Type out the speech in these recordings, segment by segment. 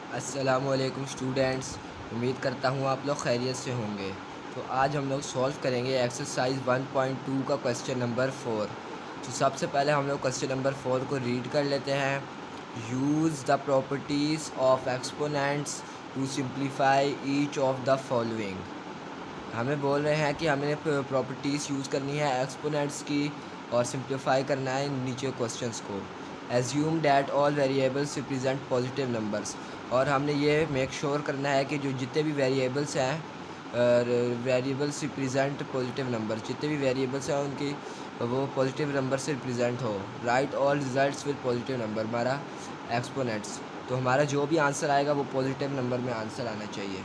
अस्सलामुअलैकुम स्टूडेंट्स, उम्मीद करता हूँ आप लोग खैरियत से होंगे। तो आज हम लोग सॉल्व करेंगे एक्सरसाइज 1.2 का क्वेश्चन नंबर 4। तो सबसे पहले हम लोग क्वेश्चन नंबर 4 को रीड कर लेते हैं। Use the properties of exponents to simplify each of the following. हमें बोल रहे हैं कि हमें प्रॉपर्टीज़ यूज़ करनी है एक्सपोनेंट्स की और सिंप्लीफाई करना है नीचे क्वेश्चंस को। Assume that all variables represent positive numbers, और हमने ये मेक श्योर करना है कि जो जितने भी वेरिएबल्स हैं वेरिएबल्स रिप्रेजेंट पॉजिटिव नंबर, जितने भी वेरिएबल्स हैं उनकी वो पॉजिटिव नंबर से रिप्रेजेंट हो। Right all results with positive number, हमारा एक्सपोनेंट्स, तो हमारा जो भी आंसर आएगा वो पॉजिटिव नंबर में आंसर आना चाहिए।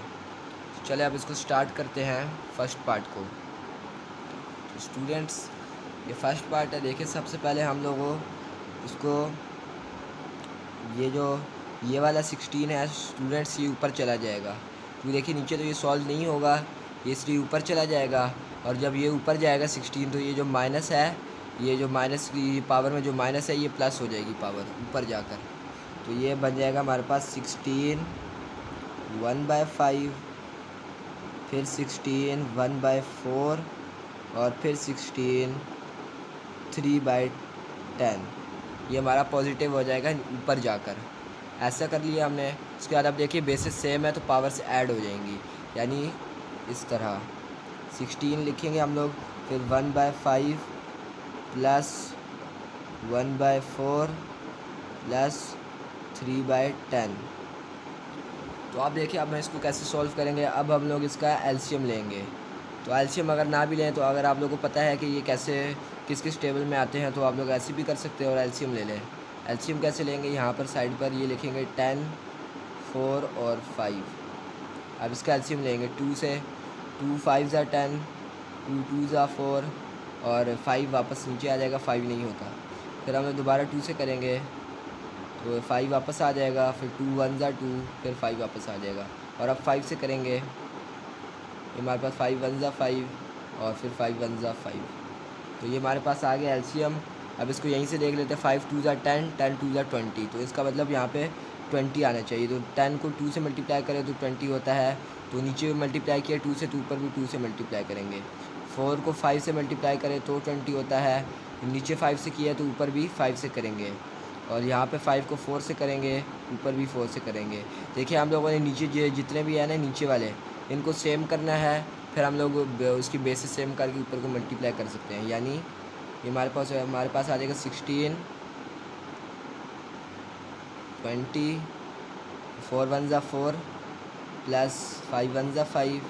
चले अब इसको स्टार्ट करते हैं फर्स्ट पार्ट को। तो स्टूडेंट्स ये फर्स्ट पार्ट है। देखिए सबसे पहले हम लोगों इसको ये वाला 16 है स्टूडेंट्स, ये ऊपर चला जाएगा। तो देखिए नीचे तो ये सॉल्व नहीं होगा, ये इसलिए ऊपर चला जाएगा। और जब ये ऊपर जाएगा 16 तो ये जो माइनस है, ये जो माइनस की पावर में जो माइनस है ये प्लस हो जाएगी पावर ऊपर जाकर। तो ये बन जाएगा हमारे पास 16 1/5, फिर 16 1/4 और फिर 16 3/10। ये हमारा पॉजिटिव हो जाएगा ऊपर जाकर। ऐसा कर लिया हमने। उसके बाद अब देखिए बेसिस सेम है तो पावर्स ऐड हो जाएंगी, यानी इस तरह 16 लिखेंगे हम लोग, फिर 1/5 प्लस 1/4 प्लस 3/10। तो आप देखिए अब हम इसको कैसे सॉल्व करेंगे। अब हम लोग इसका एलसीएम लेंगे। तो एलसीएम अगर ना भी लें तो अगर आप लोगों को पता है कि ये कैसे किस किस टेबल में आते हैं तो आप लोग ऐसे भी कर सकते हैं और एलसीएम ले लें। एलसीएम कैसे लेंगे, यहाँ पर साइड पर ये लिखेंगे 10 4 और 5। अब इसका एलसीएम लेंगे 2 से, 2 5 ज़ा 10, 2 2 ज़ा 4 और 5 वापस नीचे आ जाएगा, 5 नहीं होता। फिर हम लोग दोबारा 2 से करेंगे तो 5 वापस आ जाएगा, फिर 2 1 ज़ा 2, फिर 5 वापस आ जाएगा। और अब 5 से करेंगे, हमारे पास 5 1 ज़ा 5 और फिर 5 1 ज़ा 5। तो ये हमारे पास आ गया एलसीएम। अब इसको यहीं से देख लेते हैं, 5 2 ज़ा 10, 10 2 ज़ा 20। तो इसका मतलब यहाँ पे 20 आना चाहिए। तो 10 को 2 से मल्टीप्लाई करें तो 20 होता है। तो नीचे मल्टीप्लाई किया 2 से तो ऊपर भी 2 से मल्टीप्लाई करेंगे। 4 को 5 से मल्टीप्लाई करें तो 20 होता है। नीचे 5 से किया तो ऊपर भी 5 से करेंगे। और यहाँ पे 5 को 4 से करेंगे, ऊपर भी 4 से करेंगे। देखिए हम लोगों ने नीचे जितने भी है ना नीचे वाले, इनको सेम करना है। फिर हम लोग उसकी बेसिस सेम करके ऊपर को मल्टीप्लाई कर सकते हैं। यानी ये हमारे पास आ जाएगा 16 20, 4 1 ज़ा 4 प्लस 5 1 ज़ा 5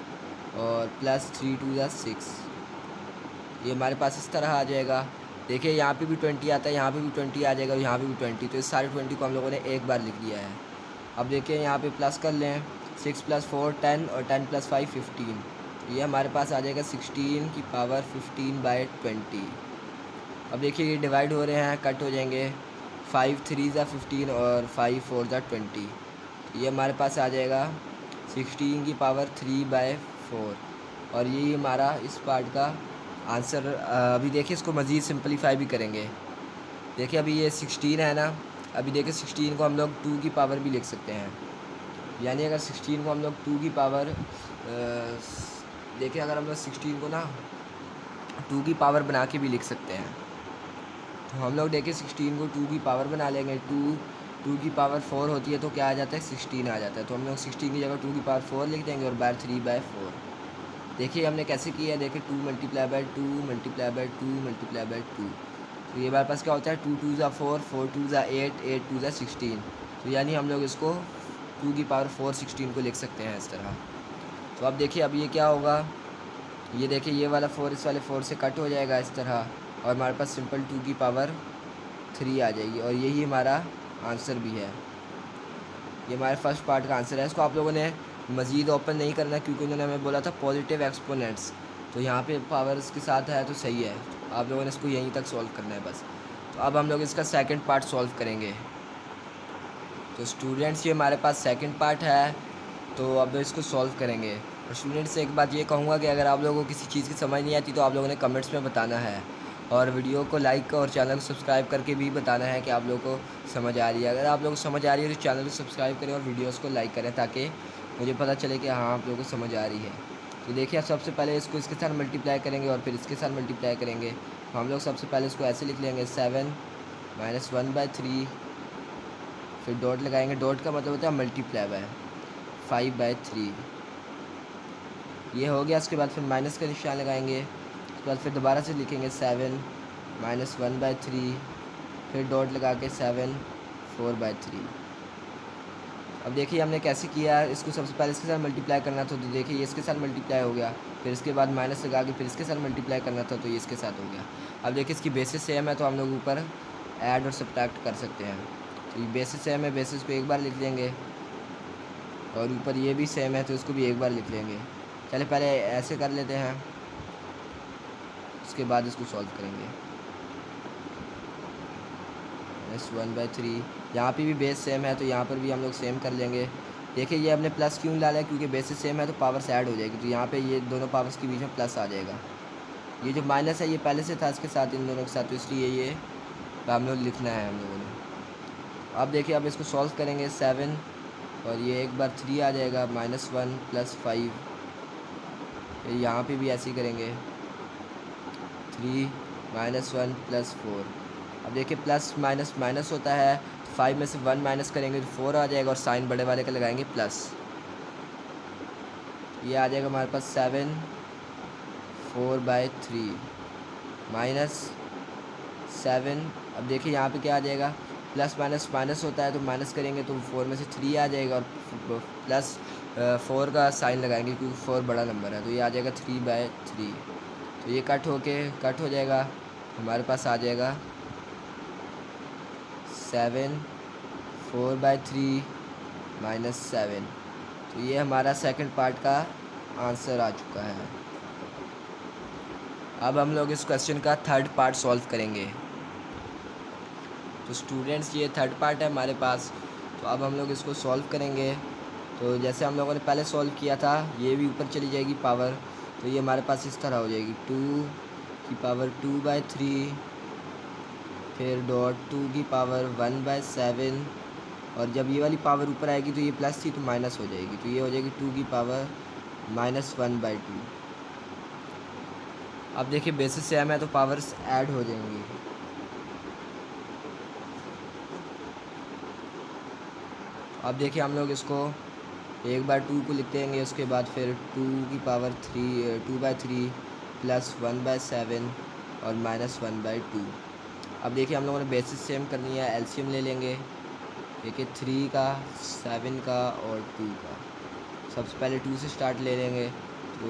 और प्लस 3 2 ज़ा 6। ये हमारे पास इस तरह आ जाएगा। देखिए यहाँ पे भी 20 आता है, यहाँ पे भी 20 आ जाएगा और यहाँ पे भी 20। तो इस सारे 20 को हम लोगों ने एक बार लिख दिया है। अब देखिए यहाँ पे प्लस कर लें, 6 + 4 10 और 10 + 5 15। ये हमारे पास आ जाएगा 16 की पावर 15/20। अब देखिए ये डिवाइड हो रहे हैं, कट हो जाएंगे, 5 3 ज़ा 15 और 5 4 ज़ा 20। ये हमारे पास आ जाएगा 16 की पावर 3/4। और यही हमारा इस पार्ट का आंसर। अभी देखिए इसको मज़ीद सिंपलीफाई भी करेंगे। देखिए अभी ये 16 है ना, अभी देखिए 16 को हम लोग 2 की पावर भी लिख सकते हैं। यानी अगर 16 को हम लोग 2 की पावर देखिए अगर हम लोग 16 को ना 2 की पावर बना के भी लिख सकते हैं। तो हम लोग देखिए 16 को 2 की पावर बना लेंगे। 2 की पावर 4 होती है तो क्या आ जाता है, 16 आ जाता है। तो हम लोग 16 की जगह 2 की पावर 4 लिख देंगे और बार 3/4। देखिए हमने कैसे किया है, देखिए 2 × 2 × 2 × 2। तो ये हमारे पास क्या होता है, 2 2 ज़ा 4, 4 2 ज़ा 8, 8 2 ज़ा 16। तो यानी हम लोग इसको 2 की पावर 4 16 को लिख सकते हैं इस तरह। तो अब देखिए अब ये क्या होगा, ये देखिए ये वाला 4 इस वाले 4 से कट हो जाएगा इस तरह, और हमारे पास सिंपल 2 की पावर 3 आ जाएगी। और यही हमारा आंसर भी है। ये हमारे फर्स्ट पार्ट का आंसर है। इसको आप लोगों ने मज़ीद ओपन नहीं करना क्योंकि उन्होंने हमें बोला था पॉजिटिव एक्सपोनेंट्स, तो यहाँ पे पावर्स के साथ है तो सही है। आप लोगों ने इसको यहीं तक सॉल्व करना है बस। तो अब हम लोग इसका सेकंड पार्ट सॉल्व करेंगे। तो स्टूडेंट्स ये हमारे पास सेकंड पार्ट है, तो अब इसको सॉल्व करेंगे। और स्टूडेंट्स से एक बात ये कहूँगा कि अगर आप लोगों को किसी चीज़ की समझ नहीं आती तो आप लोगों ने कमेंट्स में बताना है। और वीडियो को लाइक और चैनल को सब्सक्राइब करके भी बताना है कि आप लोगों को समझ आ रही है। अगर आप लोगों को समझ आ रही है तो चैनल को सब्सक्राइब करें और वीडियोज़ को लाइक करें ताकि मुझे पता चले कि हाँ आप लोगों को समझ आ रही है। तो देखिए आप सबसे पहले इसको इसके साथ मल्टीप्लाई करेंगे और फिर इसके साथ मल्टीप्लाई करेंगे। तो हम लोग सबसे पहले इसको ऐसे लिख लेंगे 7 - 1/3, फिर डॉट लगाएंगे। डॉट का मतलब होता है मल्टीप्लाई बाय 5/3। ये हो गया। उसके बाद फिर माइनस का निशान लगाएंगे। उसके बाद फिर दोबारा से लिखेंगे 7 - 1/3, फिर डॉट लगा के 7 4/3। अब देखिए हमने कैसे किया। इसको सबसे पहले इसके साथ मल्टीप्लाई करना था तो देखिए ये इसके साथ मल्टीप्लाई हो गया। फिर इसके बाद माइनस लगा के फिर इसके साथ मल्टीप्लाई करना था तो ये इसके साथ हो गया। अब देखिए इसकी बेसिस सेम है तो हम लोग ऊपर ऐड और सब्ट्रैक्ट कर सकते हैं। तो ये बेसिस सेम है, बेसिस को एक बार लिख देंगे और ऊपर ये भी सेम है तो इसको भी एक बार लिख लेंगे। चले पहले ऐसे कर लेते हैं, उसके बाद इसको सॉल्व करेंगे। -1/3 यहाँ पे भी बेस सेम है तो यहाँ पर भी हम लोग सेम कर लेंगे। देखिए ये हमने प्लस क्यों डाला है, क्योंकि बेसिस सेम है तो पावर्स ऐड हो जाएगी। तो यहाँ पे ये दोनों पावर्स के बीच में प्लस आ जाएगा। ये जो माइनस है ये पहले से था इसके साथ, इन दोनों के साथ, तो इसलिए ये हम लोग लिखना है हम लोगों ने। अब देखिए अब इसको सॉल्व करेंगे 7 और ये एक बार 3 आ जाएगा, -1 + 5। फिर यहाँ पे भी ऐसे ही करेंगे 3 - 1 + 4। अब देखिए प्लस माइनस माइनस होता है, 5 में से 1 माइनस करेंगे तो 4 आ जाएगा और साइन बड़े वाले का लगाएंगे प्लस। ये आ जाएगा हमारे पास 7 4/3 -7। अब देखिए यहाँ पे क्या आ जाएगा, प्लस माइनस माइनस होता है तो माइनस करेंगे तो 4 में से 3 आ जाएगा और प्लस 4 का साइन लगाएंगे क्योंकि 4 बड़ा नंबर है तो ये आ जाएगा 3/3। तो ये कट हो जाएगा, हमारे पास आ जाएगा 7 4/3 -7। तो ये हमारा सेकंड पार्ट का आंसर आ चुका है। अब हम लोग इस क्वेश्चन का थर्ड पार्ट सॉल्व करेंगे। तो स्टूडेंट्स ये थर्ड पार्ट है हमारे पास, तो अब हम लोग इसको सॉल्व करेंगे। तो जैसे हम लोगों ने पहले सॉल्व किया था, ये भी ऊपर चली जाएगी पावर, तो ये हमारे पास इस तरह हो जाएगी 2 की पावर 2/3, फिर डॉट 2 की पावर 1/7 और जब ये वाली पावर ऊपर आएगी तो ये प्लस थी तो माइनस हो जाएगी, तो ये हो जाएगी 2 की पावर -1/2। अब देखिए बेसिस सेम है तो पावर्स ऐड हो जाएंगी। अब देखिए हम लोग इसको एक बार 2 को लिख देंगे, उसके बाद फिर 2 की पावर 2/3 + 1/7 और -1/2। अब देखिए हम लोगों ने बेसिस सेम करनी है, एलसीएम ले लेंगे। देखिए 3 का, 7 का और 2 का। सबसे पहले 2 से स्टार्ट ले लेंगे, तो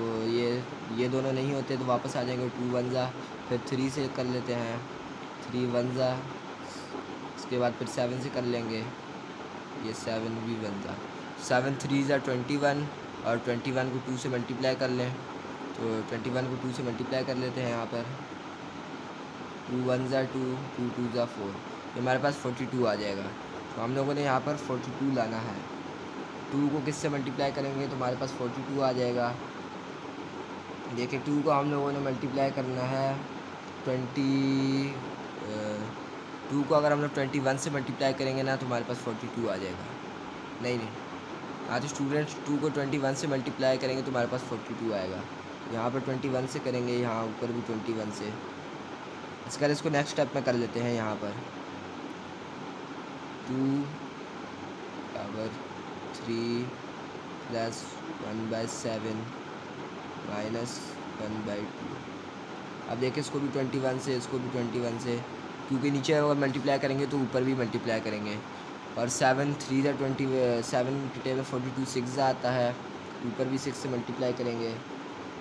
ये दोनों नहीं होते तो वापस आ जाएंगे 2 1 जा, फिर 3 से कर लेते हैं 3 1 जा, उसके बाद फिर 7 से कर लेंगे, ये 7 भी 1 जा, 7 3 जा 21 और 21 को 2 से मल्टीप्लाई कर लें, तो 21 को 2 से मल्टीप्लाई कर लेते हैं। यहाँ पर 2 1 जा 2, 2 2 जा 4, ये हमारे पास 42 आ जाएगा। तो हम लोगों ने यहाँ पर 42 लाना है। 2 को किससे मल्टीप्लाई करेंगे तो हमारे पास 42 आ जाएगा। देखिए 2 को हम लोगों ने मल्टीप्लाई करना है 2 को अगर हम लोग 21 से मल्टीप्लाई करेंगे ना तो हमारे पास 42 आ जाएगा। नहीं हाँ तो स्टूडेंट्स 2 को 21 से मल्टीप्लाई करेंगे तो हमारे पास 42 आएगा। यहाँ पर 21 से करेंगे, यहाँ ऊपर भी 21 से। इसका इसको नेक्स्ट स्टेप में कर लेते हैं। यहाँ पर 2 पावर 3 + 1/7 -1/2। अब देखिए इसको भी 21 से, इसको भी 21 से, क्योंकि नीचे अगर मल्टीप्लाई करेंगे तो ऊपर भी मल्टीप्लाई करेंगे। और 7 3 जा 27 की टेबल 42 6 आता है, ऊपर भी 6 से मल्टीप्लाई करेंगे।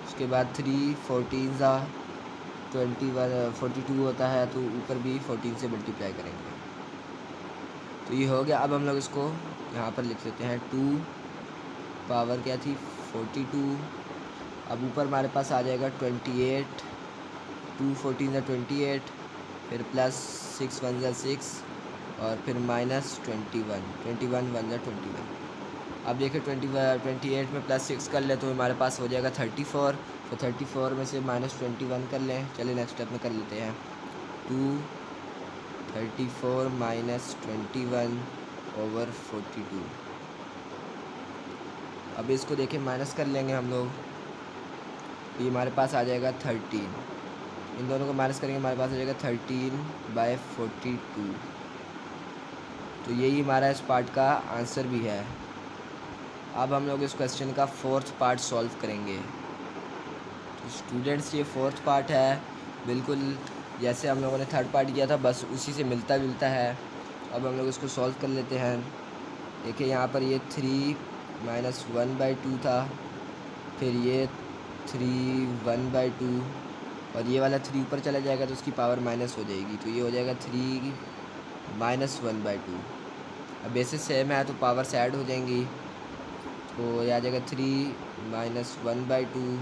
उसके बाद 3 14 जा 21 42 होता है तो ऊपर भी 14 से मल्टीप्लाई करेंगे। तो ये हो गया। अब हम लोग इसको यहाँ पर लिख लेते हैं 2 पावर क्या थी 42। अब ऊपर हमारे पास आ जाएगा 28, 2 14 जा 28, फिर प्लस 6 1 जा 6 और फिर -21 21 1 जा 21। अब देखिए 28 में +6 कर ले तो हमारे पास हो जाएगा 34। तो 34 में से -21 कर लें। चलिए नेक्स्ट स्टेप में कर लेते हैं। 34 माइनस 21/42। अब इसको देखें माइनस कर लेंगे हम लोग, ये हमारे पास आ जाएगा 13। इन दोनों को माइनस करेंगे, हमारे पास आ जाएगा 13/42। तो यही हमारा इस पार्ट का आंसर भी है। अब हम लोग इस क्वेश्चन का फोर्थ पार्ट सॉल्व करेंगे। तो स्टूडेंट्स, ये फोर्थ पार्ट है, बिल्कुल जैसे हम लोगों ने थर्ड पार्ट किया था, बस उसी से मिलता जुलता है। अब हम लोग इसको सॉल्व कर लेते हैं। देखिए यहाँ पर ये 3 माइनस 1/2 था, फिर ये 3 1/2, और ये वाला 3 ऊपर चला जाएगा तो उसकी पावर माइनस हो जाएगी, तो ये हो जाएगा 3 माइनस 1/2। अब बेसिस सेम है तो पावर से ऐड हो जाएंगी, तो ये आ जाएगा 3 माइनस 1/2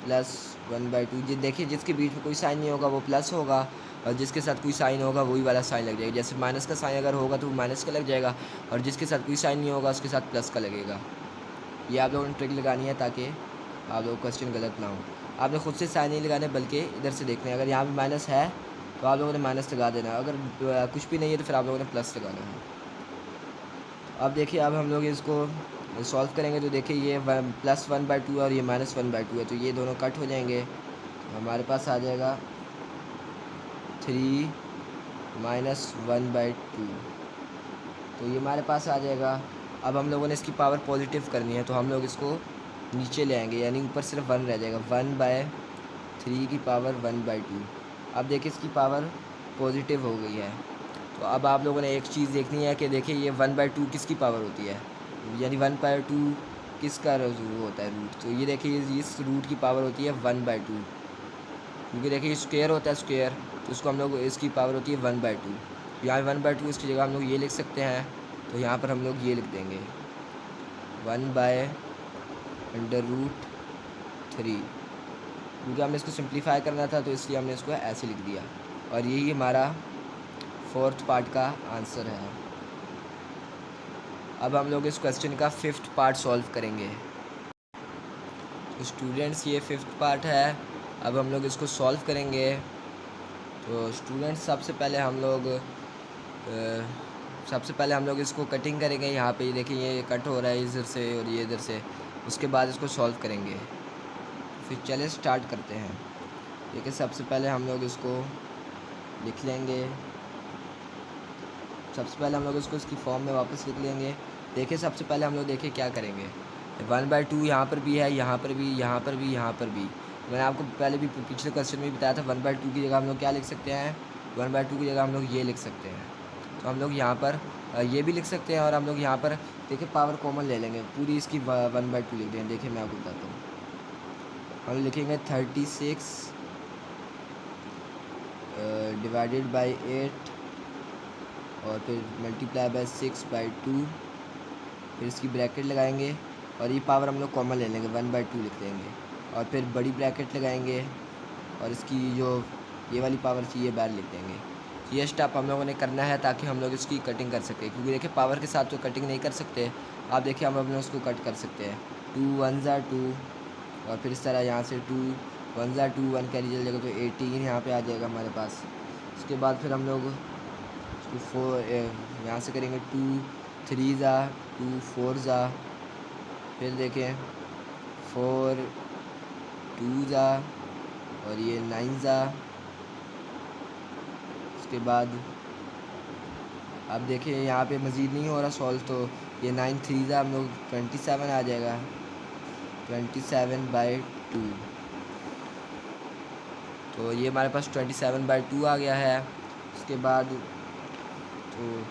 प्लस 1/2। जी देखिए, जिसके बीच में कोई साइन नहीं होगा वो प्लस होगा, और जिसके साथ कोई साइन होगा वही वाला साइन लग जाएगा। जैसे माइनस का साइन अगर होगा तो वो माइनस का लग जाएगा, और जिसके साथ कोई साइन नहीं होगा उसके साथ प्लस का लगेगा। ये आप लोगों ने ट्रिक लगानी है ताकि आप लोग क्वेश्चन गलत ना हो। आपने खुद से साइन नहीं लगाने बल्कि इधर से देखना है। अगर यहाँ पे माइनस है तो आप लोगों ने माइनस लगा देना, अगर कुछ भी नहीं है तो फिर आप लोगों ने प्लस लगाना है। अब देखिए, अब हम लोग इसको सॉल्व करेंगे तो देखिए ये प्लस 1/2 और ये माइनस 1/2 है, तो ये दोनों कट हो जाएंगे। हमारे पास आ जाएगा 3 माइनस 1/2, तो ये हमारे पास आ जाएगा। अब हम लोगों ने इसकी पावर पॉजिटिव करनी है, तो हम लोग इसको नीचे ले आएंगे, यानी ऊपर सिर्फ 1 रह जाएगा। 1/3 की पावर 1/2। अब देखिए इसकी पावर पॉजिटिव हो गई है। तो अब आप लोगों ने एक चीज़ देखनी है कि देखिए ये 1/2 किसकी पावर होती है, यानी 1/2 किसका वो होता है, रूट। तो ये देखिए इस रूट की पावर होती है 1/2, क्योंकि देखिए स्क्वायर होता है स्क्वायर, तो उसको हम लोग इसकी पावर होती है 1/2। यहाँ 1/2 इसकी जगह हम लोग ये लिख सकते हैं, तो यहाँ पर हम लोग ये लिख देंगे 1/√3, क्योंकि हमने इसको सिंप्लीफाई करना था तो इसलिए हमने इसको ऐसे लिख दिया। और यही हमारा फोर्थ पार्ट का आंसर है। अब हम लोग इस क्वेश्चन का फिफ्थ पार्ट सॉल्व करेंगे। तो स्टूडेंट्स, ये फिफ्थ पार्ट है, अब हम लोग इसको सॉल्व करेंगे। तो स्टूडेंट्स, सबसे पहले हम लोग इसको कटिंग करेंगे। यहाँ पे देखिए ये कट हो रहा है इधर से और ये इधर से, उसके बाद इसको सॉल्व करेंगे। फिर चले स्टार्ट करते हैं। देखिए सबसे पहले हम लोग इसको लिख लेंगे, सबसे पहले हम लोग इसको इसकी फॉर्म में वापस लिख लेंगे। देखिए सबसे पहले हम लोग देखिए क्या करेंगे, 1/2 यहाँ पर भी है, यहाँ पर भी, यहाँ पर भी, यहाँ पर भी। मैंने आपको पहले भी पिछले क्वेश्चन में भी बताया था 1/2 की जगह हम लोग क्या लिख सकते हैं, 1/2 की जगह हम लोग ये लिख सकते हैं। तो हम लोग यहाँ पर ये भी लिख सकते हैं, और हम लोग यहाँ पर देखिए पावर कॉमन ले लेंगे, पूरी इसकी 1/2 लिख देंगे। देखिए मैं आपको बताता हूँ, हम लिखेंगे 36 डिवाइडेड बाई 8 और फिर मल्टीप्लाई बाई 6/2, फिर इसकी ब्रैकेट लगाएंगे और ये पावर हम लोग कॉमन ले लेंगे, 1/2 लिख देंगे, और फिर बड़ी ब्रैकेट लगाएंगे और इसकी जो ये वाली पावर थी ये बाहर लिख देंगे। ये स्टेप हम लोगों ने करना है ताकि हम लोग इसकी कटिंग कर सकें, क्योंकि देखिए पावर के साथ तो कटिंग नहीं कर सकते। आप देखिए हम अपने उसको कट कर सकते हैं, 2 1 2, और फिर इस तरह यहाँ से 2 1 2, 1 कैरी चल जाएगा तो 18 यहाँ पे आ जाएगा हमारे पास। उसके बाद फिर हम लोग 4 यहाँ से करेंगे, 2 3 2 4, फिर देखें 4 2 और ये 9। उसके बाद अब देखिए यहाँ पे मज़ीद नहीं हो रहा सॉल्व, तो ये 9 3 हम लोग 27 आ जाएगा, 27/2। तो ये हमारे पास 27/2 आ गया है। उसके बाद तो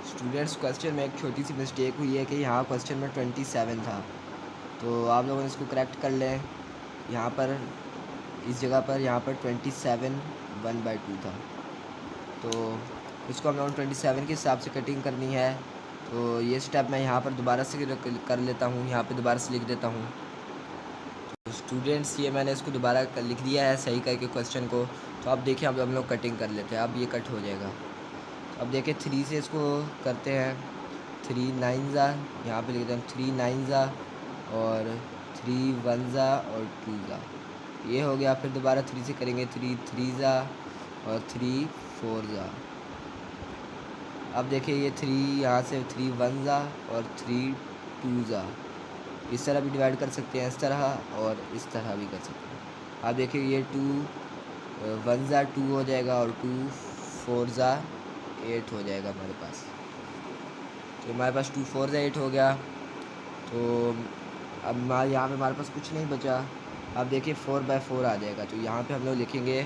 स्टूडेंट्स, क्वेश्चन में एक छोटी सी मिस्टेक हुई है कि यहाँ क्वेश्चन में 27 था, तो आप लोगों ने इसको करेक्ट कर लें। यहाँ पर इस जगह पर यहाँ पर 27 1/2 था, तो इसको हम लोगों ने 27 के हिसाब से कटिंग करनी है। तो ये स्टेप मैं यहाँ पर दोबारा से कर लेता हूँ, यहाँ पे दोबारा से लिख देता हूँ। तो स्टूडेंट्स, ये मैंने इसको दोबारा लिख दिया है सही करके क्वेश्चन को। तो अब देखिए अब हम लोग कटिंग कर लेते हैं, अब ये कट हो जाएगा। अब देखिए 3 से इसको करते हैं, 3 9 यहाँ पे लिखते हैं 3 9 और 3 1 और 2। ये हो गया। फिर दोबारा 3 से करेंगे, 3 3 और 3 4 ज़ा। अब देखिए ये 3 यहाँ से 3 1 ज़ा और 3 2 ज़ा। इस तरह भी डिवाइड कर सकते हैं, इस तरह और इस तरह भी कर सकते हैं। अब देखिए ये 2 1 ज़ा 2 हो जाएगा और 2 4 ज़ा 8 हो जाएगा हमारे पास। तो हमारे पास 2 4 ज़ा 8 हो गया। तो अब यहाँ पे हमारे पास कुछ नहीं बचा। अब देखिए 4/4 आ जाएगा। तो यहाँ पे हम लोग लिखेंगे,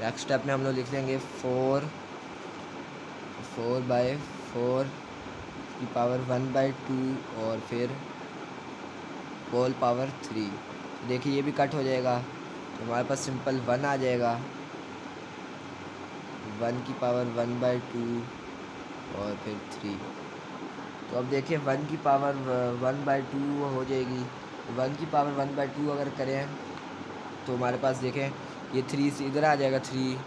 नेक्स्ट स्टेप में हम लोग लिख लेंगे 4/4 की पावर 1/2 और फिर होल पावर 3। तो देखिए ये भी कट हो जाएगा। तो हमारे पास सिंपल 1 आ जाएगा, 1 की पावर 1/2 और फिर 3। तो अब देखिए 1 की पावर 1/2 हो जाएगी। 1 की पावर 1/2 अगर करें तो हमारे पास देखें ये 3 से इधर आ जाएगा, 3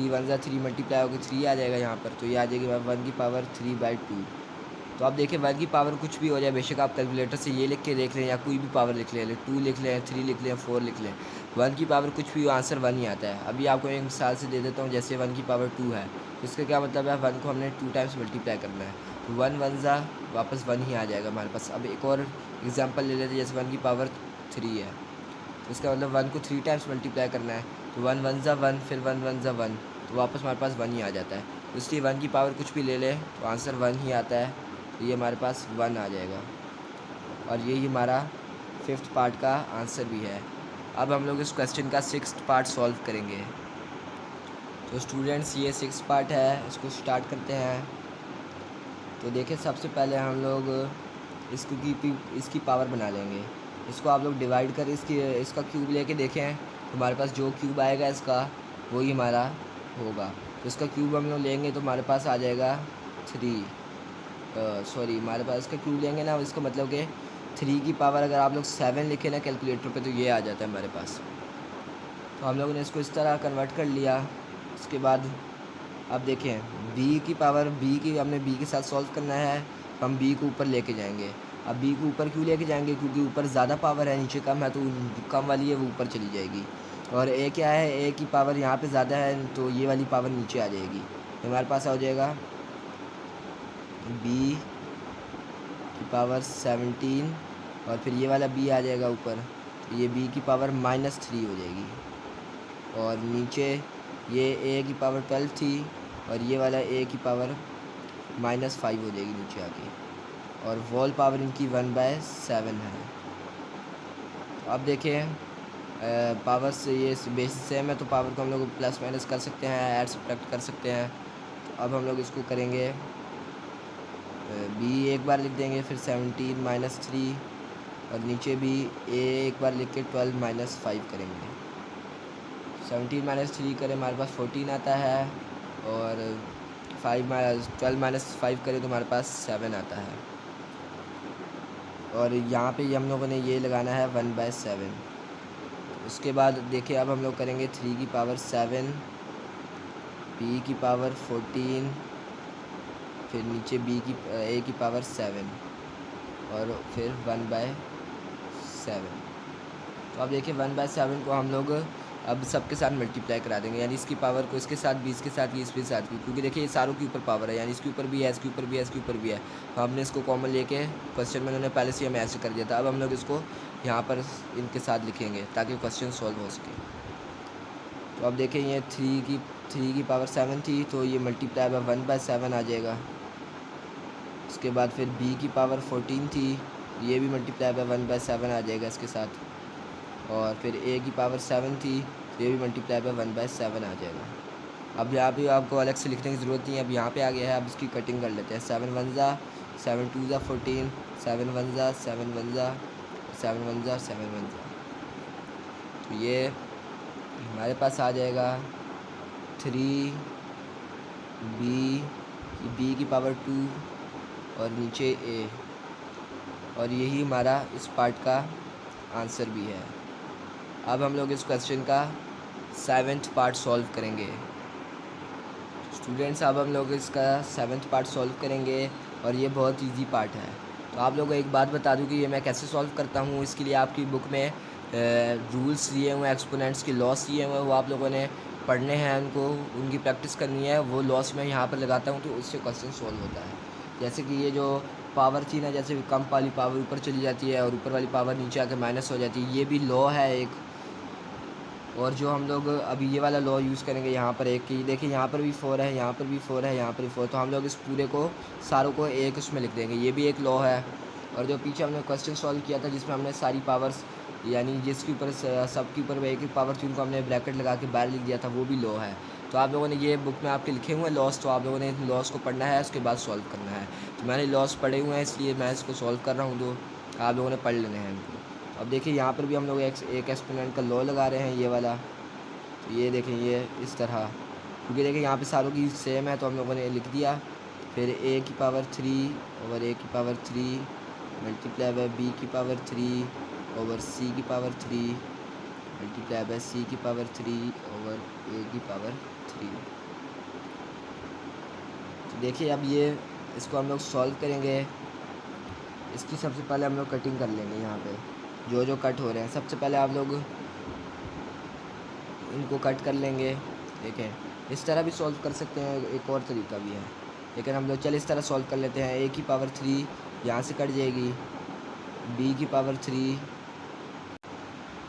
1 ज़ा 3 मल्टीप्लाई होकर 3 आ जाएगा यहाँ पर। तो ये आ जाएगी 1 की पावर 3/2। तो आप देखिए 1 की पावर कुछ भी हो जाए, बेशक आप कैलकुलेटर से ये लिख के देख लें या कोई भी पावर लिख लें, 2 लिख लें, 3 लिख लें, 4 लिख लें, 1 की पावर कुछ भी हो, आंसर 1 ही आता है। अभी आपको एक मिसाल से दे देता हूँ, जैसे 1 की पावर 2 है, तो इसका क्या मतलब है, 1 को हमने 2 टाइम्स मल्टीप्लाई करना है। तो 1 1 ज़ा वापस 1 ही आ जाएगा हमारे पास। अब एक और एग्जाम्पल ले लेते हैं, जैसे 1 की पावर 3 है, तो इसका मतलब 1 को 3 टाइम्स मल्टीप्लाई करना है। तो 1 1 ज़ा 1, फिर 1 1 ज़ा 1, तो वापस हमारे पास 1 ही आ जाता है। तो इसलिए 1 की पावर कुछ भी ले लें तो आंसर 1 ही आता है। तो ये हमारे पास 1 आ जाएगा और यही हमारा 5th पार्ट का आंसर भी है। अब हम लोग इस क्वेश्चन का 6th पार्ट सॉल्व करेंगे। तो स्टूडेंट्स ये 6th पार्ट है, इसको स्टार्ट करते हैं। तो देखिए सबसे पहले हम लोग इसकी पावर बना लेंगे। इसको आप लोग डिवाइड कर इसका क्यूब लेके देखें, तो हमारे पास जो क्यूब आएगा इसका वही हमारा होगा। तो इसका क्यूब हम लोग लेंगे तो हमारे पास आ जाएगा 3, सॉरी हमारे पास इसका क्यूब लेंगे ना, इसका मतलब कि 3 की पावर अगर आप लोग 7 लिखें ना कैलकुलेटर पे तो ये आ जाता है हमारे पास। तो हम लोगों ने इसको इस तरह कन्वर्ट कर लिया। इसके बाद अब देखें b की पावर, हमने b के साथ सॉल्व करना है, तो हम b को ऊपर लेके जाएंगे। अब b को ऊपर क्यों लेके जाएंगे, क्योंकि ऊपर ज़्यादा पावर है, नीचे कम है, तो कम वाली है वो ऊपर चली जाएगी। और a क्या है, a की पावर यहाँ पे ज़्यादा है, तो ये वाली पावर नीचे आ जाएगी। तो हमारे पास हो जाएगा b की पावर 17 और फिर ये वाला b आ जाएगा ऊपर, तो ये b की पावर -3 हो जाएगी। और नीचे ये a की पावर 12 थी और ये वाला a की पावर -5 हो जाएगी नीचे आके। और वॉल पावर इनकी 1/7 है। अब देखें पावर से ये बेसिस सेम है, तो पावर को हम लोग प्लस माइनस कर सकते हैं, ऐड सब्ट्रैक्ट कर सकते हैं। तो अब हम लोग इसको करेंगे, b एक बार लिख देंगे, फिर 17 -3 और नीचे भी a एक बार लिख के 12 -5 करेंगे। 17 -3 करें हमारे पास 14 आता है और 12 -5 करें तो हमारे पास 7 आता है। और यहाँ पे हम लोगों ने ये लगाना है 1/7। उसके बाद देखिए अब हम लोग करेंगे 3 की पावर 7, b की पावर 14, फिर नीचे a की पावर 7 और फिर 1/7। तो अब देखिए 1/7 को हम लोग अब सबके साथ मल्टीप्लाई करा देंगे, यानी इसकी पावर को इसके साथ भी, इसके साथ भी, इसके साथ भी, क्योंकि देखिए ये सारों के ऊपर पावर है, यानी इसके ऊपर भी है, इसके ऊपर भी है, इसके ऊपर भी है। तो हमने इसको कॉमन लेके क्वेश्चन में उन्होंने पहले से हमें ऐसे कर दिया था। अब हम लोग इसको यहाँ पर इनके साथ लिखेंगे ताकि क्वेश्चन सॉल्व हो सके। तो अब देखें ये 3 की पावर 7 थी, तो ये मल्टीप्लाई बाय 1/7 आ जाएगा। उसके बाद फिर b की पावर 14 थी, ये भी मल्टीप्लाई बाय 1/7 आ जाएगा इसके साथ। और फिर a की पावर 7 थी, तो ये भी मल्टीप्लाई बाय 1/7 आ जाएगा। अब यहाँ पे आपको अलग से लिखने की ज़रूरत नहीं है, अब यहाँ पे आ गया है। अब इसकी कटिंग कर लेते हैं। 7 1 ज़ा 7 2 ज़ा 14, 7 1 ज़ा 7 1 ज़ा 7 1 ज़ा 7 1 ज़ा। तो ये हमारे पास आ जाएगा 3 b की पावर 2 और नीचे a, और यही हमारा इस पार्ट का आंसर भी है। अब हम लोग इस क्वेश्चन का 7th पार्ट सॉल्व करेंगे। स्टूडेंट्स अब हम लोग इसका 7th पार्ट सॉल्व करेंगे और ये बहुत इजी पार्ट है। तो आप लोगों को एक बात बता दूं कि ये मैं कैसे सॉल्व करता हूँ। इसके लिए आपकी बुक में रूल्स दिए हुए हैं, एक्सपोनेंट्स के लॉस दिए हुए हैं, वो आप लोगों ने पढ़ने हैं उनको, उनकी प्रैक्टिस करनी है, वो लॉस मैं यहाँ पर लगाता हूँ तो उससे क्वेश्चन सॉल्व होता है। जैसे कि ये जो पावर थी ना, जैसे कम वाली पावर ऊपर चली जाती है और ऊपर वाली पावर नीचे आके माइनस हो जाती है, ये भी लॉ है एक। और जो हम लोग अभी ये वाला लॉ यूज़ करेंगे यहाँ पर एक की, देखिए यहाँ पर भी 4 है, यहाँ पर भी 4 है, यहाँ पर भी 4, तो हम लोग इस पूरे को सारों को एक उसमें लिख देंगे, ये भी एक लॉ है। और जो पीछे हमने क्वेश्चन सॉल्व किया था जिसमें हमने सारी पावर्स, यानी जिसके ऊपर सब के ऊपर एक पावर थी उनको हमने ब्रैकेट लगा के बाहर लिख दिया था, वो भी लॉ है। तो आप लोगों ने ये बुक में आपके लिखे हुए हैं लॉस, तो आप लोगों ने लॉस को पढ़ना है, उसके बाद सॉल्व करना है। तो मैंने लॉस पढ़े हुए हैं इसलिए मैं इसको सॉल्व कर रहा हूँ, तो आप लोगों ने पढ़ लेने हैं इनको। अब देखिए यहाँ पर भी हम लोग एक एक्सपोनेंट का लॉ लगा रहे हैं, ये वाला। तो ये देखें, ये इस तरह, क्योंकि देखिए यहाँ पे सारों की सेम है तो हम लोगों ने लिख दिया। फिर a की पावर 3 ओवर a की पावर 3 मल्टीप्लाई बाय b की पावर 3 ओवर c की पावर 3 मल्टीप्लाई बाय c की पावर 3 ओवर a की पावर 3। तो देखिए अब ये इसको हम लोग सॉल्व करेंगे। इसकी सबसे पहले हम लोग कटिंग कर लेंगे। यहाँ पे जो जो कट हो रहे हैं सबसे पहले आप लोग इनको कट कर लेंगे। देखें, इस तरह भी सॉल्व कर सकते हैं, एक और तरीका भी है, लेकिन हम लोग चल इस तरह सॉल्व कर लेते हैं। a की पावर 3 यहाँ से कट जाएगी, b की पावर 3।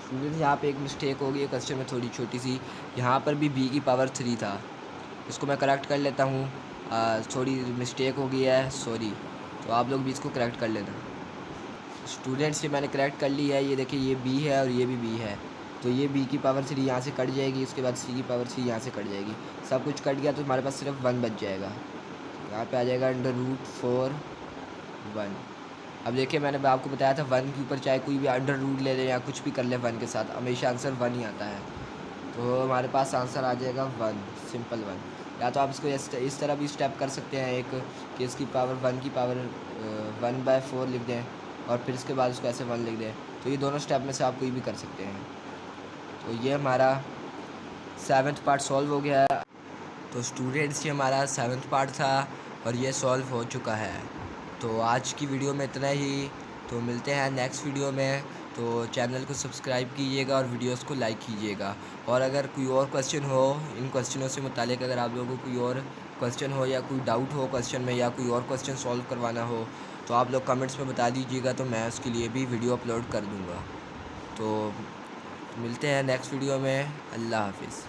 स्टूडेंट्स यहाँ पे एक मिस्टेक हो गई है क्वेश्चन में थोड़ी छोटी सी, यहाँ पर भी b की पावर 3 था, इसको मैं करेक्ट कर लेता हूँ। थोड़ी मिस्टेक हो गई है, सॉरी, तो आप लोग भी इसको करेक्ट कर लेना। स्टूडेंट्स, ये मैंने करेक्ट कर ली है। ये देखिए, ये b है और ये भी b है, तो ये b की पावर 3 यहाँ से कट जाएगी, उसके बाद c की पावर 3 यहाँ से कट जाएगी, सब कुछ कट गया तो हमारे पास सिर्फ 1 बच जाएगा। यहाँ पे आ जाएगा √4 1। अब देखिए, मैंने आपको बताया था 1 के ऊपर चाहे कोई भी अंडर रूट ले ले या कुछ भी कर ले 1 के साथ, हमेशा आंसर 1 ही आता है। तो हमारे पास आंसर आ जाएगा 1, सिंपल 1। या तो आप इसको इस तरह भी स्टेप कर सकते हैं, एक कि इसकी पावर 1 की पावर 1/4 लिख दें और फिर इसके बाद उसको ऐसे 1 लिख दें। तो ये दोनों स्टेप में से आप कोई भी कर सकते हैं। तो ये हमारा 7th पार्ट सॉल्व हो गया है। तो स्टूडेंट्स, ये हमारा 7th पार्ट था और ये सॉल्व हो चुका है। तो आज की वीडियो में इतना ही, तो मिलते हैं नेक्स्ट वीडियो में। तो चैनल को सब्सक्राइब कीजिएगा और वीडियोस को लाइक कीजिएगा। और अगर कोई और क्वेश्चन हो, इन क्वेश्चनों से मुतालिक अगर आप लोगों को कोई और क्वेश्चन हो या कोई डाउट हो क्वेश्चन में या कोई और क्वेश्चन सॉल्व करवाना हो, तो आप लोग कमेंट्स में बता दीजिएगा, तो मैं उसके लिए भी वीडियो अपलोड कर दूँगा। तो मिलते हैं नेक्स्ट वीडियो में। अल्लाह हाफिज़।